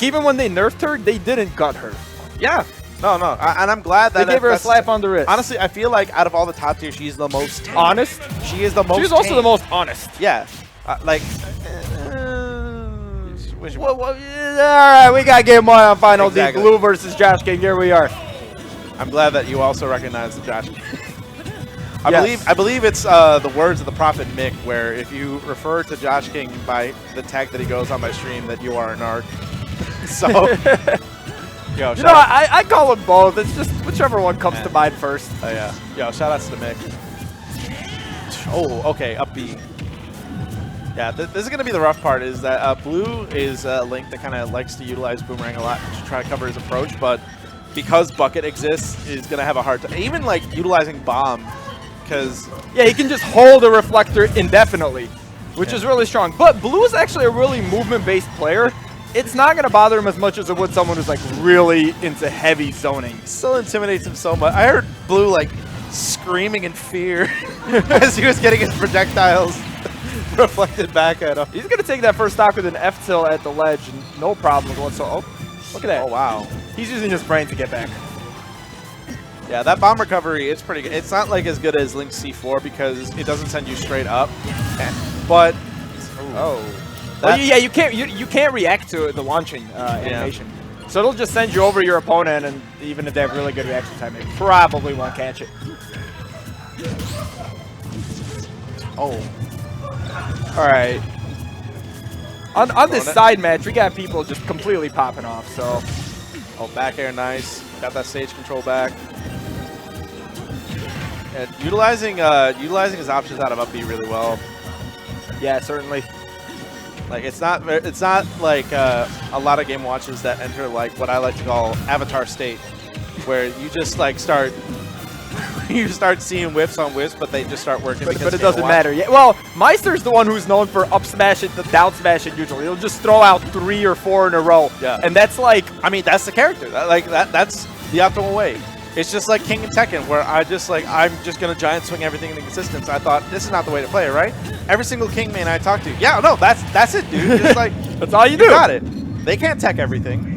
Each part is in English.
even when they nerfed her, they didn't gut her. Yeah. No, no. And I'm glad that they gave her a slap on the wrist. Honestly, I feel like out of all the top tier, she's the most tame. Honest. She is the most She's also tame. the most honest. Yeah. Like. All right, we got game 1 on Final D. Blue versus Josh King. Here we are. I'm glad that you also recognize the Josh King. I believe it's the words of the prophet Mick, where if you refer to Josh King by the tag that he goes on my stream, that you are a narc. So, yo, you know, I call them both. It's just whichever one comes to mind first. Oh yeah. Yo, shout outs to Mick. Oh, okay, up B. Yeah, this is gonna be the rough part. Is that Blue is a Link that kind of likes to utilize Boomerang a lot to try to cover his approach, but because Bucket exists, is gonna have a hard time. Even like utilizing Bomb. Because yeah, he can just hold a reflector indefinitely, which is really strong. But Blue is actually a really movement-based player. It's not going to bother him as much as it would someone who's like really into heavy zoning. Still intimidates him so much. I heard Blue like screaming in fear as he was getting his projectiles reflected back at him. He's going to take that first stock with an F-tilt at the ledge, and no problem whatsoever. Oh, look at that. Oh, wow. He's using his brain to get back. Yeah, that bomb recovery is pretty good. It's not like as good as Link's C4 because it doesn't send you straight up. But well, yeah, you can't react to the launching animation. So it'll just send you over your opponent, and even if they have really good reaction time, they probably won't catch it. Oh. All right. On this side match, we got people just completely popping off. So. Oh, back air, nice. Got that stage control back. And utilizing his options out of up B really well. Yeah, certainly. Like it's not like a lot of game watches that enter like what I like to call avatar state, where you just like start seeing whiffs on whiffs, but they just start working. But it doesn't matter. Yeah. Well, Meister's the one who's known for up smash it, the down smash it usually. He'll just throw out 3 or 4 in a row. Yeah. And that's like, I mean, that's the character. That's the optimal way. It's just like King and Tekken, where I'm just gonna giant swing everything into existence. I thought this is not the way to play it, right? Every single King main I talk to, yeah, no, that's it, dude. Just like that's all you do. Got it. They can't tech everything.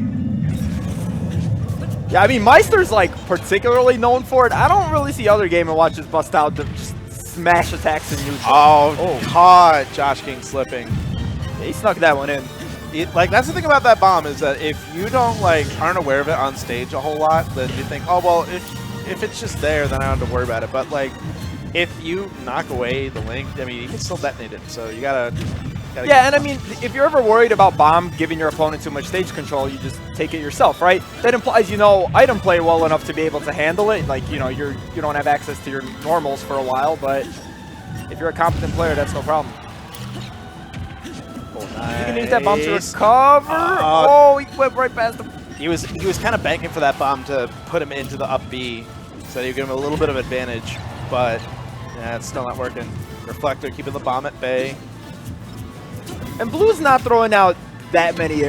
Yeah, I mean, Meister's like particularly known for it. I don't really see other Game & Watches bust out to just smash attacks in neutral. Oh, God, Josh King slipping. Yeah, he snuck that one in. That's the thing about that bomb is that if you aren't aware of it on stage a whole lot, then you think, oh well, if it's just there, then I don't have to worry about it. But like, if you knock away the Link, I mean, you can still detonate it. So you gotta yeah, and I mean, if you're ever worried about bomb giving your opponent too much stage control, you just take it yourself, right? That implies you know item play well enough to be able to handle it. Like you don't have access to your normals for a while, but if you're a competent player, that's no problem. Nice. You can use that bomb to recover. Oh, he went right past him. He was kind of banking for that bomb to put him into the up B, so you give him a little bit of advantage. But yeah, it's still not working. Reflector keeping the bomb at bay. And Blue's not throwing out that many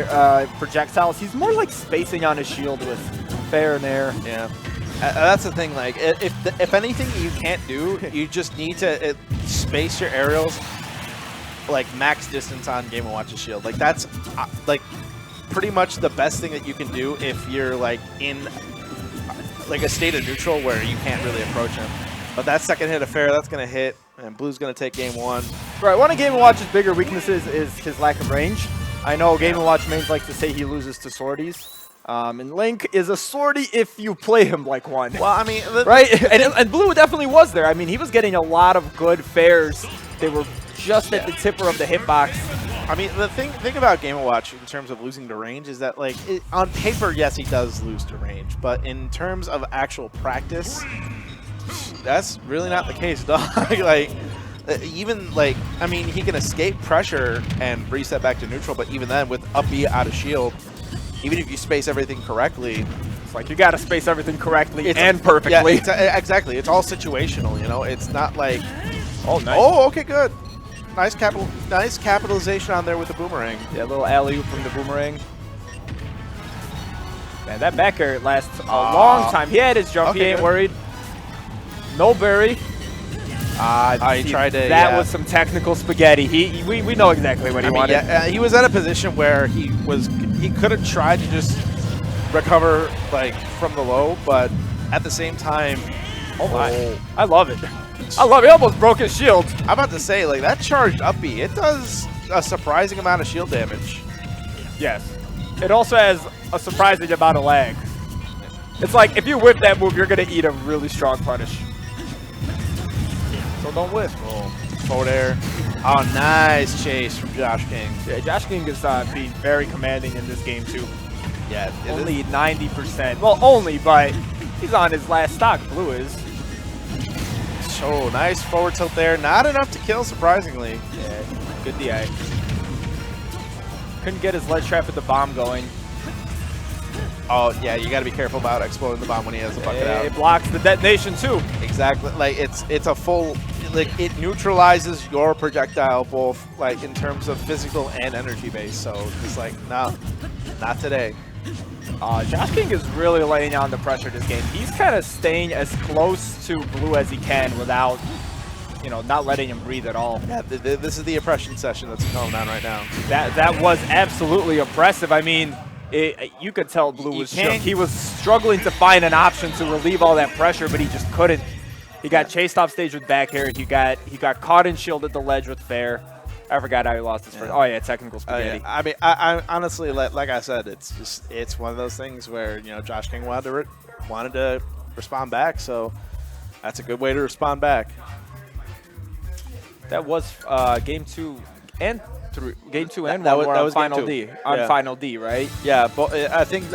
projectiles. He's more like spacing on his shield with fair and air. Yeah, that's the thing. Like, if anything you can't do, you just need to space your aerials. Like max distance on Game & Watch's shield. Like that's like pretty much the best thing that you can do if you're like in like a state of neutral where you can't really approach him. But that second hit of fair, that's gonna hit, and Blue's gonna take game 1. Right, one of Game & Watch's bigger weaknesses is his lack of range. I know Game & Watch mains like to say he loses to swordies. And Link is a swordie if you play him like one. Well, I mean, right? And Blue definitely was there. I mean, he was getting a lot of good fairs. They were just at the tipper of the hitbox. I mean, the thing about Game & Watch in terms of losing to range is that, like, on paper, yes, he does lose to range, but in terms of actual practice, that's really not the case, dog. Like, even, like, I mean, he can escape pressure and reset back to neutral, but even then, with up B out of shield, even if you space everything correctly, it's like you got to space everything correctly and perfectly. Yeah, exactly. It's all situational, you know? It's not like... Oh, nice. Oh, okay, good. Nice capitalization on there with the boomerang. Yeah, a little alley-oop from the boomerang. Man, that back air lasts a long time. He had his jump. Okay, he ain't good. worried. No berry. He tried to. That was some technical spaghetti. We know exactly what he wanted. Yeah, he was at a position where he could have tried to just recover like from the low, but at the same time, oh my! I love it. I love it. He almost broke his shield. I'm about to say, like, that charged up B, it does a surprising amount of shield damage. Yes. It also has a surprising amount of lag. It's like, if you whip that move, you're going to eat a really strong punish. So don't whip. Oh, forward air. Oh, nice chase from Josh King. Yeah, Josh King is being very commanding in this game, too. Yeah. Only 90%. Well, only, but he's on his last stock. Blue is. Oh, nice forward tilt there. Not enough to kill, surprisingly. Yeah, good DI. Couldn't get his ledge trap with the bomb going. Oh, yeah, you got to be careful about exploding the bomb when he has the bucket out. It blocks the detonation, too. Exactly. Like, it's a full, like, it neutralizes your projectile, both, like, in terms of physical and energy base. So it's like, no, not today. Josh King is really laying on the pressure this game. He's kind of staying as close to Blue as he can without, you know, not letting him breathe at all. Yeah, this is the oppression session that's going on right now. That was absolutely oppressive. I mean, you could tell Blue was shook. He was struggling to find an option to relieve all that pressure, but he just couldn't. He got chased off stage with back air. He got caught and shielded the ledge with fair. I forgot how he lost his first. Oh yeah, technical spaghetti. Yeah. I mean, I honestly, like I said, it's one of those things where, you know, Josh King wanted to respond back, so that's a good way to respond back. That was game 2 and 3. Game 2 and 1 that were was on final game 2. D. On final D, right? Yeah, but I think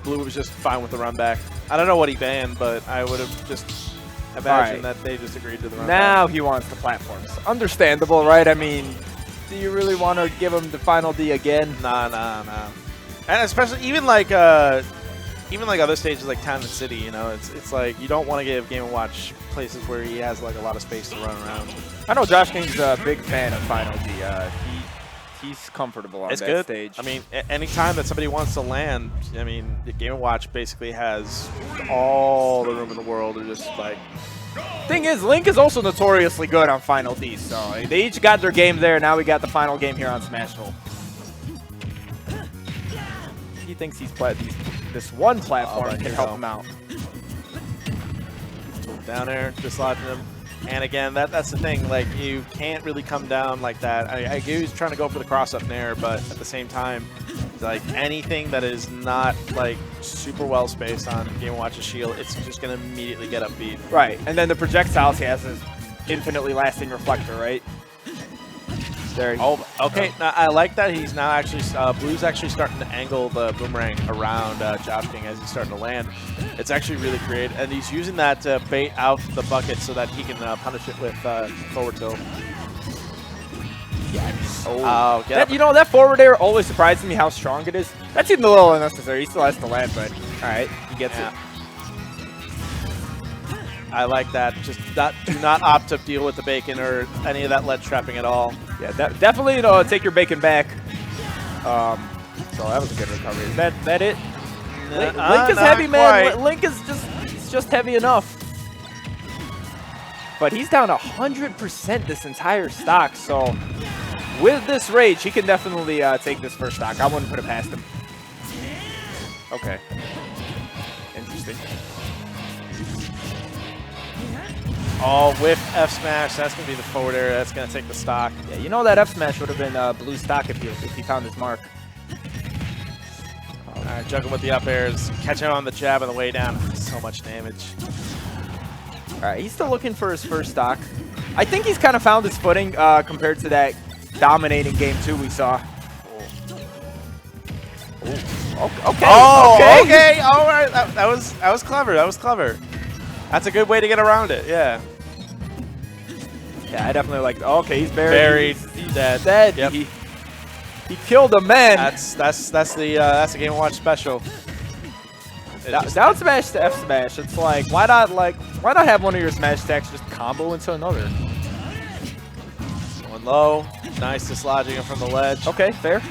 Blue was just fine with the run back. I don't know what he banned, but I would have just imagined that they just agreed to the run back. Now he wants the platforms. Understandable, right? I mean, do you really want to give him the final D again? Nah. And especially even like other stages like Town and City, you know, it's like you don't want to give Game & Watch places where he has like a lot of space to run around. I know Josh King's a big fan of final D. He's comfortable on that stage. I mean, anytime that somebody wants to land, I mean, the Game & Watch basically has all the room in the world to just like. Thing is, Link is also notoriously good on final D, so they each got their game there. Now we got the final game here on Smashville. He thinks this one platform can help him out. Down air, dislodging him. And again, that's the thing. Like, you can't really come down like that. I get he's trying to go for the cross up nair, but at the same time, like anything that is not like super well spaced on Game & Watch's shield, it's just gonna immediately get upbeat. Right, and then the projectiles he has is infinitely lasting reflector, right? There. Oh, okay. Now, I like that he's now actually Blue's actually starting to angle the boomerang around Josh King as he's starting to land. It's actually really creative, and he's using that to bait out the bucket so that he can punish it with forward tilt. Yes. Oh, you know, that forward air always surprises me how strong it is. That seemed a little unnecessary. He still has to land, but all right, he gets it. I like that. Just do not opt to deal with the bacon or any of that ledge trapping at all. Yeah, definitely, you know, take your bacon back. So that was a good recovery. Is that it? Link is heavy, man. Link is just heavy enough. But he's down 100% this entire stock. So with this rage, he can definitely take this first stock. I wouldn't put it past him. Okay. Interesting. Oh, with F smash, that's gonna be the forward air. That's gonna take the stock. Yeah, you know that F smash would have been Blue stock if he found his mark. All right, juggling with the up airs, catching on the jab on the way down. So much damage. All right, he's still looking for his first stock. I think he's kind of found his footing compared to that dominating game 2 we saw. Okay. Oh, okay. All right. That was clever. That was clever. That's a good way to get around it. Yeah. Yeah, I definitely like. Okay, he's buried. He's dead. Yep. He killed a man. That's the Game & Watch special. Down smash to F smash. It's like why not have one of your smash attacks just combo into another? Going low. Nice dislodging him from the ledge. Okay, fair.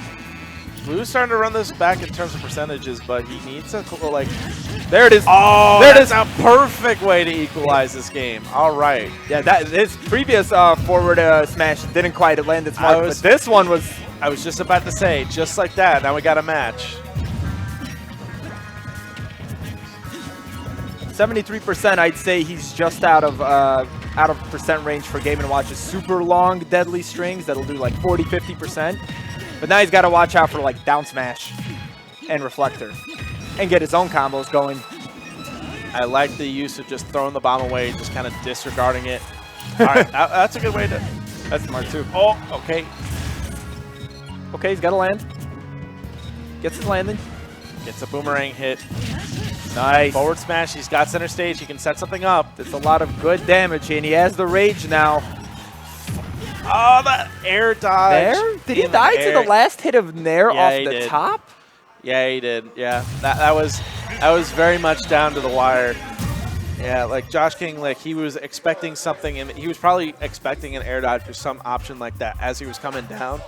Blue's starting to run this back in terms of percentages, but he needs to like. There it is. Oh, there that's it is. a perfect way to equalize this game. All right. Yeah, his previous forward smash didn't quite land its mark, but this one was. I was just about to say, just like that. Now we got a match. 73%, I'd say he's just out of percent range for Game & Watch's super long deadly strings that'll do like 40, 50%. But now he's got to watch out for like down smash and reflector and get his own combos going. I like the use of just throwing the bomb away, just kind of disregarding it. All right, that's a good way to. That's smart too. Oh, okay. Okay, he's got to land. Gets his landing. Gets a boomerang hit. Nice. Forward smash. He's got center stage. He can set something up. That's a lot of good damage, and he has the rage now. Oh, that air dodge. There? Did he die to the last hit of Nair off the top? Yeah, he did. Yeah, that was very much down to the wire. Yeah, like Josh King, like he was expecting something, and he was probably expecting an air dodge or some option like that as he was coming down.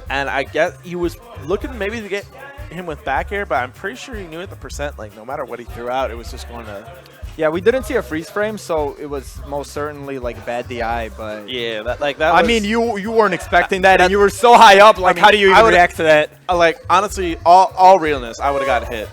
And I guess he was looking maybe to get him with back air, but I'm pretty sure he knew at the percent, like no matter what he threw out, it was just going to. Yeah, we didn't see a freeze frame, so it was most certainly like bad DI. But yeah, that. I mean, you weren't expecting that, and you were so high up. Like, how do you even react to that? Like honestly, all realness, I would have got hit.